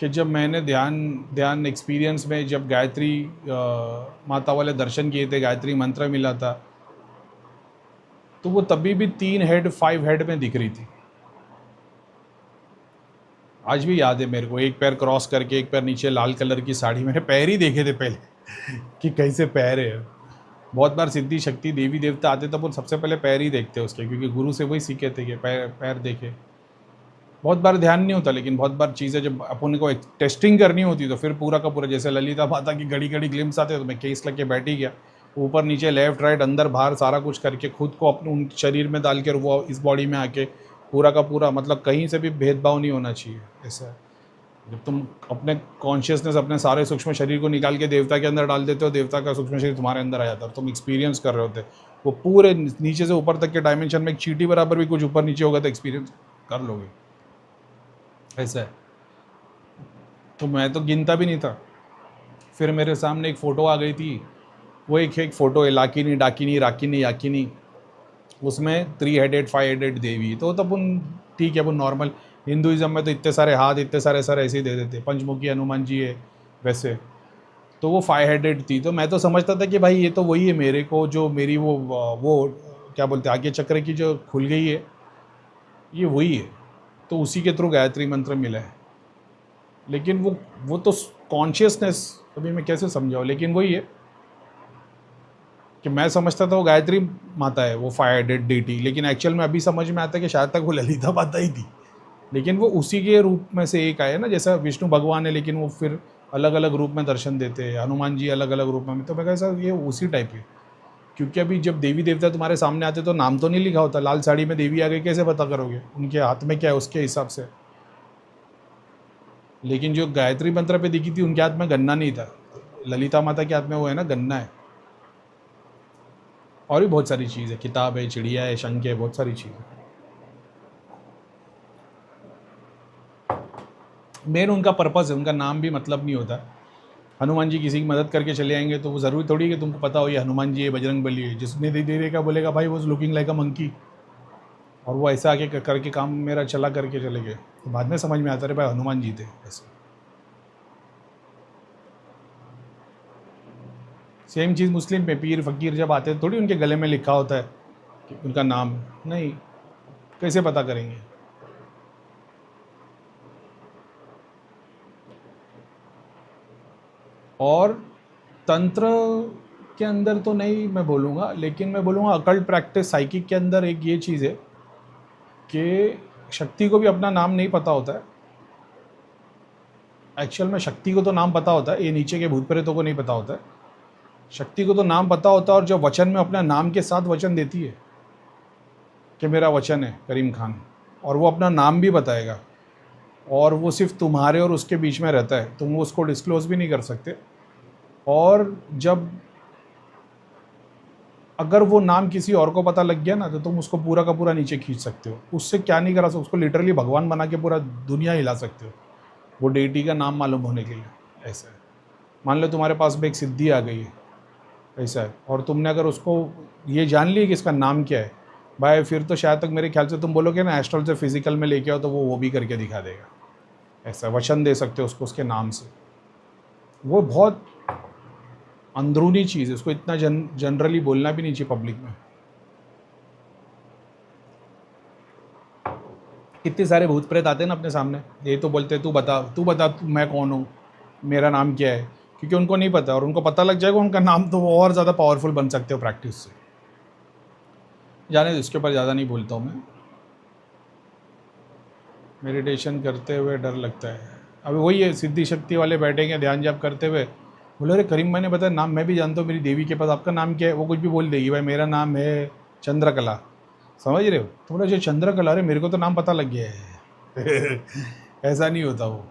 कि जब मैंने ध्यान एक्सपीरियंस में जब गायत्री माता वाले दर्शन किए थे, गायत्री मंत्र मिला था, तो वो तभी भी 3 हेड 5 हेड में दिख रही थी। आज भी याद है मेरे को, एक पैर क्रॉस करके एक पैर नीचे, लाल कलर की साड़ी, मैंने पैर ही देखे थे पहले कि कैसे पैर है। बहुत बार सिद्धि शक्ति देवी देवता आते तब वो सबसे पहले पैर ही देखते हैं उसके, क्योंकि गुरु से वही सीखे थे कि पैर पैर देखे। बहुत बार ध्यान नहीं होता, लेकिन बहुत बार चीज़ें जब अपन को टेस्टिंग करनी होती तो फिर पूरा का पूरा, जैसे ललिता माता की घड़ी घड़ी ग्लिम्स आते तो मैं केस लग के बैठ ही गया, ऊपर नीचे लेफ्ट राइट अंदर बाहर सारा कुछ करके खुद को अपने उन शरीर में डाल के वो इस बॉडी में आके पूरा का पूरा, मतलब कहीं से भी भेदभाव नहीं होना चाहिए। ऐसा है, जब तुम अपने कॉन्शियसनेस अपने सारे सूक्ष्म शरीर को निकाल के देवता के अंदर डाल देते हो, देवता का सूक्ष्म शरीर तुम्हारे अंदर आ जाता है और तुम एक्सपीरियंस कर रहे होते, वो पूरे नीचे से ऊपर तक के डायमेंशन में एक चींटी बराबर भी कुछ ऊपर नीचे होगा तो एक्सपीरियंस कर लोगे। ऐसा है, तो मैं तो गिनता भी नहीं था। फिर मेरे सामने एक फ़ोटो आ गई थी, वो एक फ़ोटो है, लाकिनी डाकिनी राकिनी याकिनी, उसमें 3 हेडेड 5 हेडेड देवी, तो तब उन ठीक है, वो नॉर्मल हिंदुज़म में तो इतने सारे हाथ इतने सारे सर ऐसे ही दे देते, पंचमुखी हनुमान जी है वैसे, तो वो 5 हेडेड थी। तो मैं तो समझता था कि भाई ये तो वही है, मेरे को जो मेरी वो क्या बोलते हैं आगे चक्र की जो खुल गई है, ये वही है, तो उसी के थ्रू गायत्री मंत्र मिला है। लेकिन वो तो कॉन्शियसनेस, अभी मैं कैसे समझाऊँ, लेकिन वही है कि मैं समझता था वो गायत्री माता है, वो 5 हेडेड डीटी, लेकिन एक्चुअल में अभी समझ में आता है कि शायद तक वो ललिता माता ही थी, लेकिन वो उसी के रूप में से एक आए ना, जैसा विष्णु भगवान है लेकिन वो फिर अलग अलग रूप में दर्शन देते हैं, हनुमान जी अलग अलग रूप में, तो मैं कहता ये उसी टाइप के। क्योंकि अभी जब देवी देवता तुम्हारे सामने आते तो नाम तो नहीं लिखा होता, लाल साड़ी में देवी आ गई कैसे पता करोगे, उनके हाथ में क्या है उसके हिसाब से। लेकिन जो गायत्री मंत्र पे दिखी थी उनके हाथ में गन्ना नहीं था, ललिता माता के हाथ में वो है ना गन्ना है, और भी बहुत सारी चीज़ है, किताब है, चिड़िया है, शंख है, बहुत सारी चीज़ है। मेन उनका पर्पज़ है, उनका नाम भी मतलब नहीं होता। हनुमान जी किसी की मदद करके चले आएंगे तो वो ज़रूरी थोड़ी कि तुमको पता हो ये हनुमान जी है, बजरंग बली है, जिसने दे देगा बोलेगा भाई वो लुकिंग लाइक अ मंकी, और वो ऐसा आके करके काम मेरा चला करके चले गए, तो बाद में समझ में आता है भाई हनुमान जी थे। ऐसे सेम चीज़ मुस्लिम पे पीर फ़कीर जब आते हैं थोड़ी उनके गले में लिखा होता है कि उनका नाम, नहीं, कैसे पता करेंगे। और तंत्र के अंदर तो नहीं मैं बोलूँगा, लेकिन मैं बोलूँगा अकल्ट प्रैक्टिस साइकिक के अंदर एक ये चीज़ है कि शक्ति को भी अपना नाम नहीं पता होता है। एक्चुअल में शक्ति को तो नाम पता होता है, ये नीचे के भूत प्रेतों को नहीं पता होता है। शक्ति को तो नाम पता होता है, और जब वचन में अपना नाम के साथ वचन देती है कि मेरा वचन है करीम खान, और वो अपना नाम भी बताएगा, और वो सिर्फ तुम्हारे और उसके बीच में रहता है, तुम उसको डिस्क्लोज़ भी नहीं कर सकते। और जब अगर वो नाम किसी और को पता लग गया ना तो तुम उसको पूरा का पूरा नीचे खींच सकते हो, उससे क्या नहीं करा सकते, उसको लिटरली भगवान बना के पूरा दुनिया हिला सकते हो, वो डेटी का नाम मालूम होने के लिए। ऐसा है, मान लो तुम्हारे पास में एक सिद्धि आ गई है, ऐसा है, और तुमने अगर उसको ये जान लिया कि इसका नाम क्या है, भाई फिर तो शायद तक मेरे ख्याल से तुम बोलोगे ना एस्ट्रल से फिजिकल में लेके आओ, तो वो भी करके दिखा देगा। ऐसा वचन दे सकते हो उसको उसके नाम से। वो बहुत अंदरूनी चीज़ है, उसको इतना जनरली बोलना भी नहीं चाहिए पब्लिक में। कितने सारे भूत प्रेत आते हैं ना अपने सामने, ये तो बोलते हैं तू बता मैं कौन हूँ, मेरा नाम क्या है, क्योंकि उनको नहीं पता, और उनको पता लग जाएगा उनका नाम तो वो और ज़्यादा पावरफुल बन सकते हो प्रैक्टिस से। जाने दो, इसके ऊपर ज़्यादा नहीं बोलता हूँ मैं। मेडिटेशन करते हुए डर लगता है, अभी वही है, सिद्धि शक्ति वाले बैठेंगे ध्यान जाप करते हुए, बोले अरे करीम मैंने बताया नाम मैं भी जानता हूँ मेरी देवी के पास, आपका नाम क्या है, वो कुछ भी बोल देगी, भाई मेरा नाम है चंद्रकला, समझ रहे हो, तो बोला जो चंद्रकला, अरे मेरे को तो नाम पता लग गया है ऐसा नहीं होता वो।